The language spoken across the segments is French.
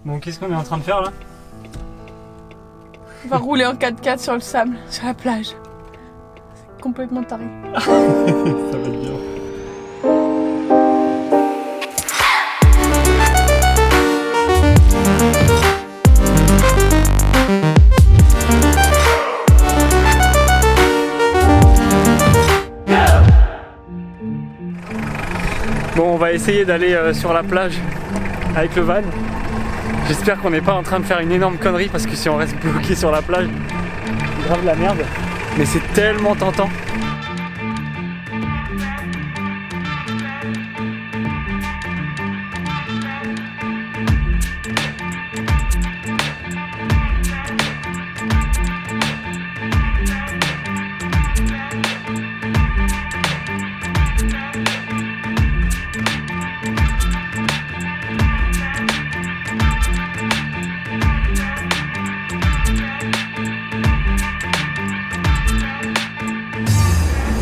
Bon, qu'est-ce qu'on est en train de faire là? On va rouler en 4x4 sur le sable, sur la plage. C'est complètement taré. Ça va être bien. Bon, on va essayer d'aller sur la plage avec le van. J'espère qu'on n'est pas en train de faire une énorme connerie parce que si on reste bloqué sur la plage, c'est grave la merde. Mais c'est tellement tentant.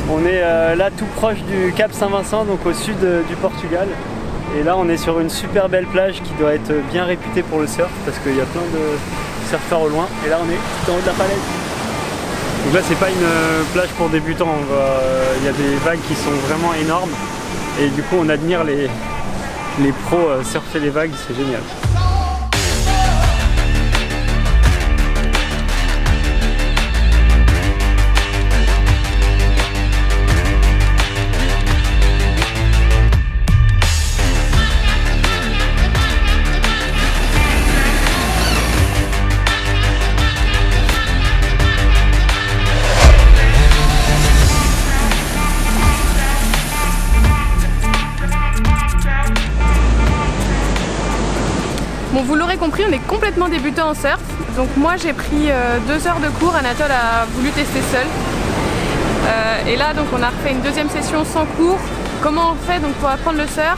On est là tout proche du Cap Saint-Vincent, donc au sud du Portugal. Et là on est sur une super belle plage qui doit être bien réputée pour le surf parce qu'il y a plein de surfeurs au loin. Et là on est tout en haut de la falaise. Donc là c'est pas une plage pour débutants, il y a des vagues qui sont vraiment énormes. Et du coup on admire les pros surfer les vagues, c'est génial. Bon, vous l'aurez compris, on est complètement débutant en surf. Donc moi j'ai pris 2 heures de cours, Anatole a voulu tester seul. Et là donc on a refait une deuxième session sans cours. Comment on fait donc pour apprendre le surf?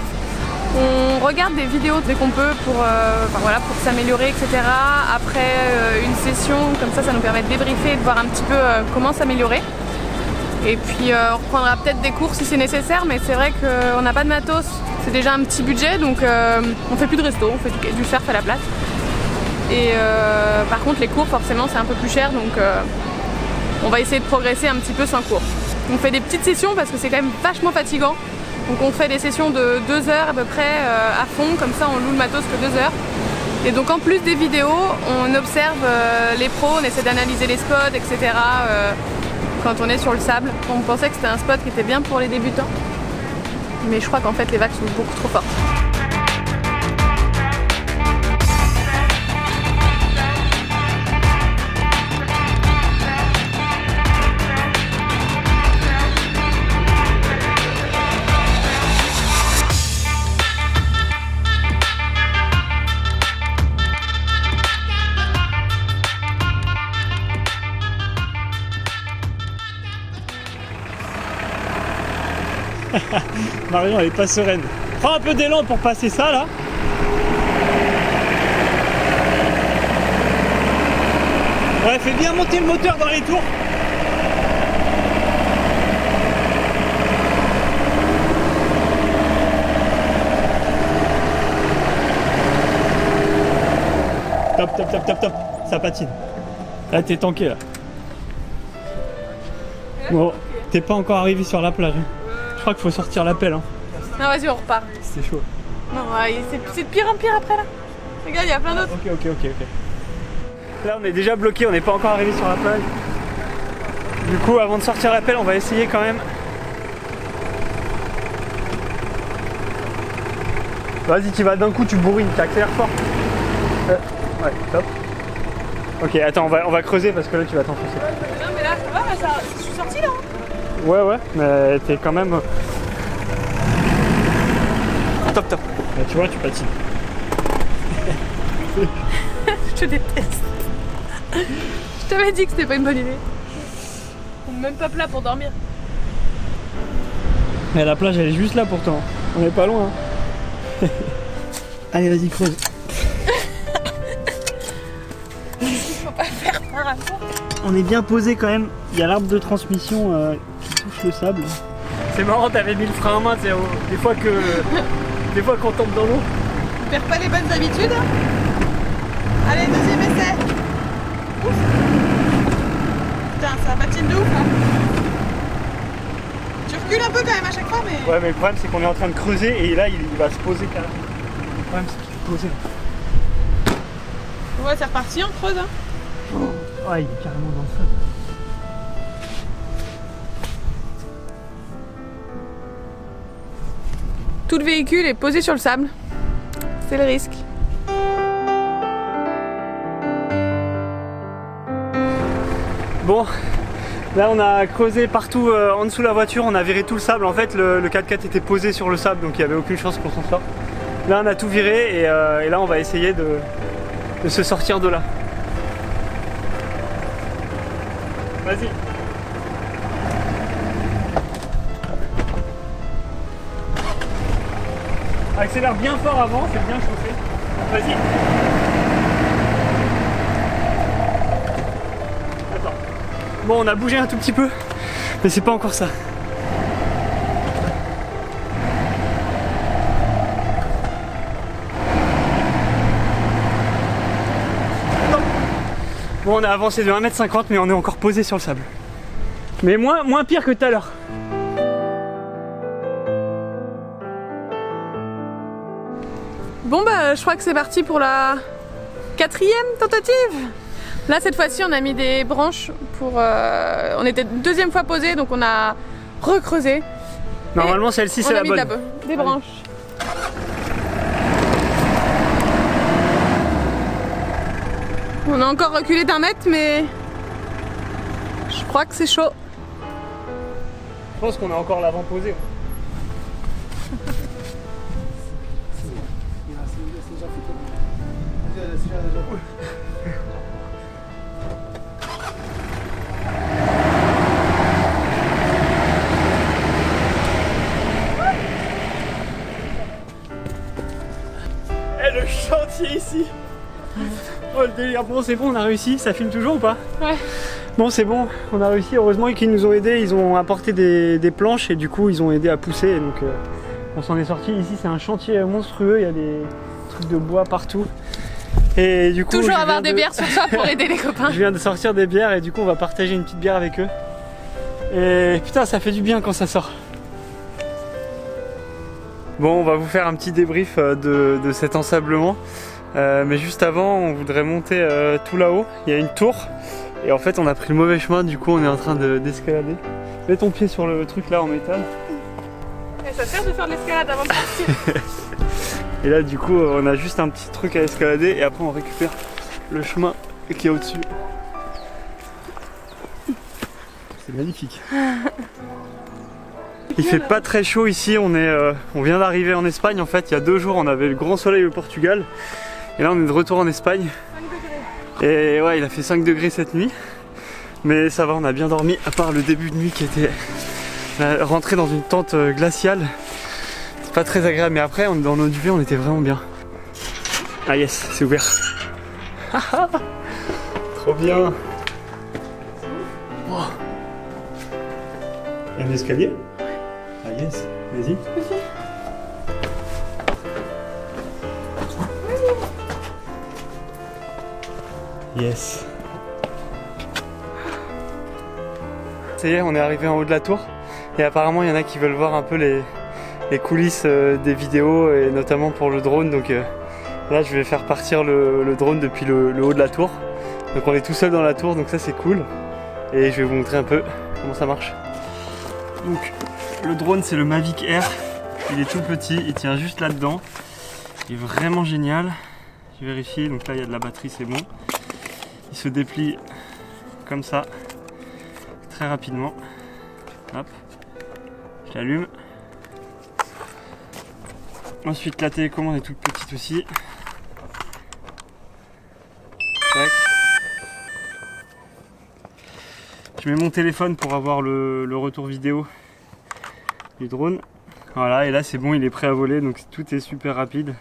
On regarde des vidéos dès qu'on peut pour s'améliorer, etc. Après une session, comme ça nous permet de débriefer et de voir un petit peu comment s'améliorer. Et puis on reprendra peut-être des cours si c'est nécessaire, mais c'est vrai qu'on n'a pas de matos. C'est déjà un petit budget, donc on fait plus de resto, on fait du surf à la place. Et par contre les cours forcément c'est un peu plus cher, donc on va essayer de progresser un petit peu sans cours. On fait des petites sessions parce que c'est quand même vachement fatigant. Donc on fait des sessions de 2 heures à peu près à fond, comme ça on loue le matos que 2 heures. Et donc en plus des vidéos, on observe les pros, on essaie d'analyser les spots, etc. Quand on est sur le sable. On pensait que c'était un spot qui était bien pour les débutants. Mais je crois qu'en fait les vagues sont beaucoup trop fortes. Marion elle est pas sereine. Prends un peu d'élan pour passer ça là. Ouais, fais bien monter le moteur dans les tours. Top, top, top, top, top. Ça patine. Là t'es tanké là. Bon, t'es pas encore arrivé sur la plage. Je crois qu'il faut sortir l'appel. Hein. Non, vas-y, on repart. C'était chaud. Non, c'est de pire en pire après là. Regarde, il y a plein d'autres. Ok. Là, on est déjà bloqué, on n'est pas encore arrivé sur la plage. Du coup, avant de sortir l'appel, on va essayer quand même. Vas-y, tu vas d'un coup, tu bourrines, tu accélères fort. Ouais, top. Ok, attends, on va creuser parce que là, tu vas t'enfoncer. Non, mais là, ça va, je suis sortie là. Ouais, mais t'es quand même... Top. Là, tu vois, tu patines. Je te déteste. Je t'avais dit que c'était pas une bonne idée. On est même pas plat pour dormir. Mais la plage, elle est juste là pourtant. On est pas loin. Allez, vas-y, creuse. Faut pas faire par rapport. On est bien posé quand même. Il y a l'arbre de transmission qui touche le sable. C'est marrant, t'avais mis le frein en main, des fois qu'on tombe dans l'eau. On perd pas les bonnes habitudes. Allez, deuxième essai. Ouf. Putain, ça patine de ouf hein. Tu recules un peu quand même à chaque fois, mais... Ouais, mais le problème c'est qu'on est en train de creuser et là il va se poser carrément. Le problème c'est qu'il est posé. Ouais, c'est reparti, on creuse hein. Ouais, il est carrément dans le sable. Tout le véhicule est posé sur le sable. C'est le risque. Bon, là on a creusé partout en dessous de la voiture, on a viré tout le sable. En fait le 4x4 était posé sur le sable donc il n'y avait aucune chance qu'on s'en sorte. Là on a tout viré et là on va essayer de se sortir de là. Vas-y. Accélère bien fort avant, c'est bien chauffé. Vas-y. Attends. Bon, on a bougé un tout petit peu, mais c'est pas encore ça. Bon, on a avancé de 1,50 m, mais on est encore posé sur le sable. Mais moins pire que tout à l'heure. Bon bah je crois que c'est parti pour la 4e tentative. Là cette fois-ci on a mis des branches pour... on était deuxième fois posé donc on a recreusé. Normalement celle-ci c'est la bonne. Des branches. On a encore reculé d'1 mètre mais je crois que c'est chaud. Je pense qu'on a encore l'avant posé. Eh, le chantier ici. Oh le délire. Bon c'est bon, on a réussi, ça filme toujours ou pas? Ouais. Bon c'est bon, on a réussi, heureusement qu'ils nous ont aidés, ils ont apporté des planches et du coup ils ont aidé à pousser et donc on s'en est sorti. Ici c'est un chantier monstrueux, il y a des trucs de bois partout. Et du coup, toujours avoir des bières sur soi pour aider les copains. Je viens de sortir des bières et du coup on va partager une petite bière avec eux. Et putain ça fait du bien quand ça sort. Bon, on va vous faire un petit débrief de cet ensablement. Mais juste avant on voudrait monter tout là-haut, il y a une tour. Et en fait on a pris le mauvais chemin, du coup on est en train d'escalader. Mets ton pied sur le truc là en métal. Et ça sert de faire de l'escalade avant de partir. Et là du coup on a juste un petit truc à escalader et après on récupère le chemin qui est au-dessus. C'est magnifique. Il fait pas très chaud ici, on vient d'arriver en Espagne en fait. Il y a 2 jours on avait le grand soleil au Portugal. Et là on est de retour en Espagne. 5 degrés. Et ouais il a fait 5 degrés cette nuit. Mais ça va, on a bien dormi à part le début de nuit qui était rentré dans une tente glaciale. C'est pas très agréable mais après dans notre duvet on était vraiment bien. Ah yes, c'est ouvert. Trop bien. Oh. Il y a un escalier? Ah yes, vas-y. Yes. Ça y est, on est arrivé en haut de la tour et apparemment il y en a qui veulent voir un peu les coulisses des vidéos et notamment pour le drone. Donc là je vais faire partir le drone depuis le haut de la tour. Donc on est tout seul dans la tour, donc ça c'est cool. Et je vais vous montrer un peu comment ça marche. Donc le drone c'est le Mavic Air. Il est tout petit, il tient juste là-dedans. Il est vraiment génial. Je vérifie, donc là il y a de la batterie, c'est bon. Il se déplie comme ça, très rapidement. Hop, je l'allume. Ensuite la télécommande est toute petite aussi. Tac. Je mets mon téléphone pour avoir le retour vidéo du drone. Voilà, et là c'est bon, il est prêt à voler, donc tout est super rapide.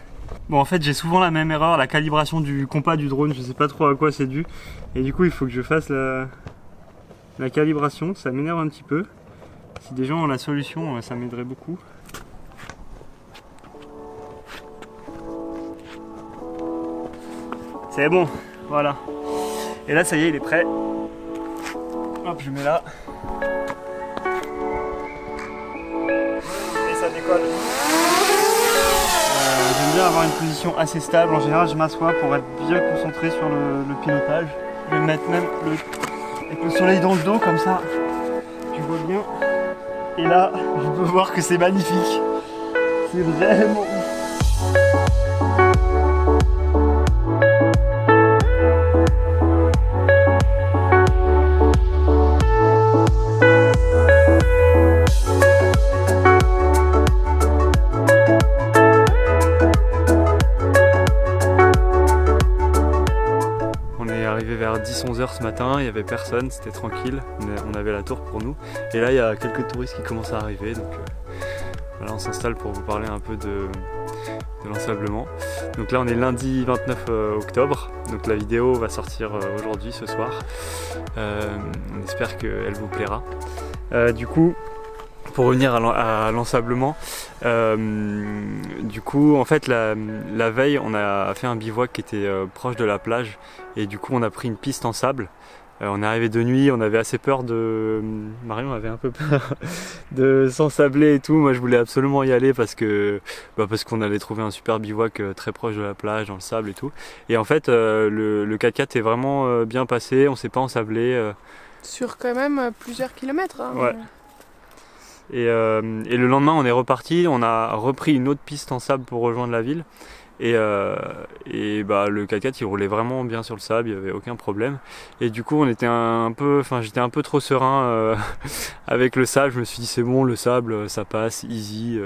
Bon, en fait j'ai souvent la même erreur, la calibration du compas du drone, je sais pas trop à quoi c'est dû. Et du coup il faut que je fasse la calibration, ça m'énerve un petit peu. Si des gens ont la solution, ça m'aiderait beaucoup. C'est bon, voilà. Et là, ça y est, il est prêt. Hop, je mets là. Et ça décolle. J'aime bien avoir une position assez stable. En général, je m'assois pour être bien concentré sur le pilotage. Je vais mettre même avec le soleil dans le dos, comme ça, tu vois bien. Et là, je peux voir que c'est magnifique. C'est vraiment ouf. Vers 10-11 heures ce matin, il n'y avait personne, c'était tranquille, on avait la tour pour nous. Et là il y a quelques touristes qui commencent à arriver, donc voilà, on s'installe pour vous parler un peu de l'ensablement. Donc là on est lundi 29 octobre, donc la vidéo va sortir aujourd'hui, ce soir. On espère qu'elle vous plaira. Du coup, pour revenir à l'ensablement, du coup en fait la veille on a fait un bivouac qui était proche de la plage et du coup on a pris une piste en sable. On est arrivé de nuit, on avait assez peur Marion avait un peu peur de s'ensabler et tout. Moi je voulais absolument y aller parce qu'on allait trouver un super bivouac très proche de la plage, dans le sable et tout. Et en fait le 4x4 est vraiment bien passé, on s'est pas ensablé. Sur quand même plusieurs kilomètres. Hein. Ouais. Et le lendemain on est reparti, on a repris une autre piste en sable pour rejoindre la ville. Et le 4x4 il roulait vraiment bien sur le sable, il n'y avait aucun problème. Et du coup j'étais un peu trop serein avec le sable. Je me suis dit c'est bon, le sable ça passe, easy,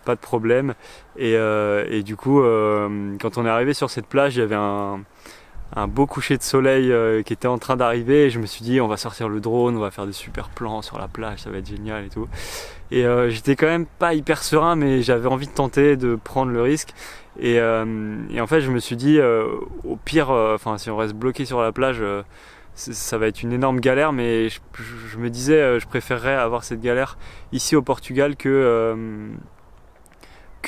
pas de problème. Et du coup quand on est arrivé sur cette plage, il y avait un beau coucher de soleil qui était en train d'arriver et je me suis dit on va sortir le drone, on va faire des super plans sur la plage, ça va être génial et tout. Et j'étais quand même pas hyper serein, mais j'avais envie de tenter, de prendre le risque. Et en fait je me suis dit au pire, si on reste bloqué sur la plage, ça va être une énorme galère, mais je me disais je préférerais avoir cette galère ici au Portugal que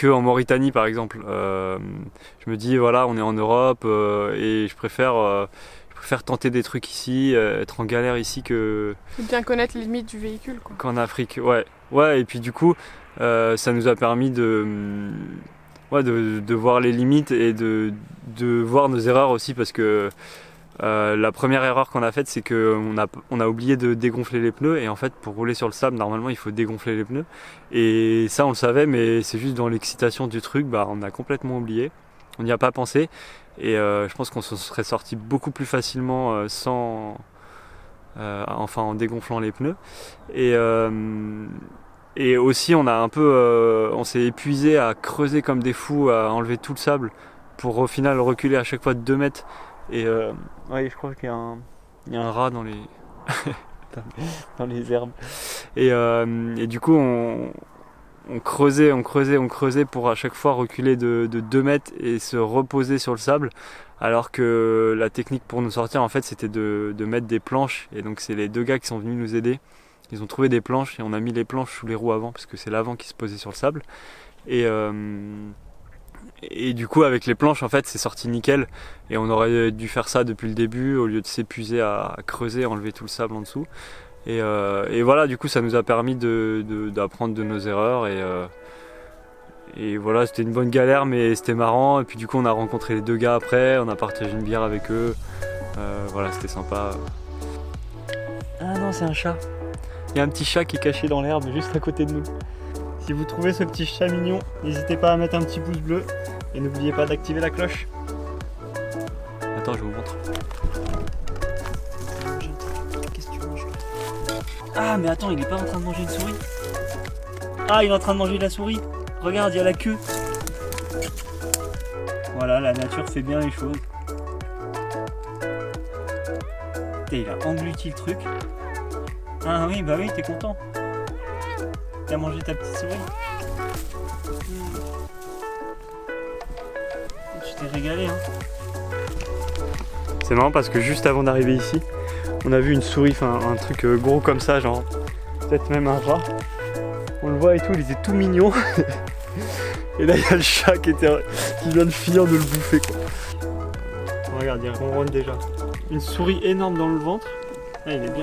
en Mauritanie par exemple. Je me dis voilà, on est en Europe et je préfère tenter des trucs ici, être en galère ici que... Bien connaître les limites du véhicule quoi. Qu'en Afrique, ouais. Et puis du coup ça nous a permis de voir les limites et de voir nos erreurs aussi, parce que la première erreur qu'on a faite, c'est qu'on a oublié de dégonfler les pneus. Et en fait pour rouler sur le sable normalement il faut dégonfler les pneus, et ça on le savait, mais c'est juste dans l'excitation du truc, on a complètement oublié, on n'y a pas pensé. Et je pense qu'on se serait sorti beaucoup plus facilement en dégonflant les pneus. Et aussi on s'est épuisé à creuser comme des fous, à enlever tout le sable pour au final reculer à chaque fois de 2 mètres. Et je crois qu'il y a un rat dans les dans les herbes. Et du coup on creusait pour à chaque fois reculer de 2 mètres et se reposer sur le sable, alors que la technique pour nous sortir en fait c'était de mettre des planches. Et donc c'est les 2 gars qui sont venus nous aider, ils ont trouvé des planches et on a mis les planches sous les roues avant parce que c'est l'avant qui se posait sur le sable. Et du coup avec les planches en fait c'est sorti nickel, et on aurait dû faire ça depuis le début au lieu de s'épuiser à creuser, enlever tout le sable en dessous. Et voilà, du coup ça nous a permis d'apprendre de nos erreurs, et voilà, c'était une bonne galère mais c'était marrant. Et puis du coup on a rencontré les 2 gars après, on a partagé une bière avec eux, voilà, c'était sympa. Ah non, c'est un chat, il y a un petit chat qui est caché dans l'herbe juste à côté de nous. Si vous trouvez ce petit chat mignon, n'hésitez pas à mettre un petit pouce bleu et n'oubliez pas d'activer la cloche. Attends, je vous montre. Qu'est-ce que tu manges? Ah mais attends, il est pas en train de manger une souris. Ah, il est en train de manger de la souris. Regarde, il y a la queue. Voilà, la nature fait bien les choses. Et il a englouti le truc. Ah oui, bah oui, t'es content. T'as mangé ta petite souris. Tu t'es régalé, hein. C'est marrant parce que juste avant d'arriver ici, on a vu une souris, un truc gros comme ça, genre peut-être même un rat. On le voit et tout, il était tout mignon. Et là il y a le chat qui vient de finir de le bouffer quoi. Regarde, il ronronne déjà. Une souris énorme dans le ventre. Ah, il est bien.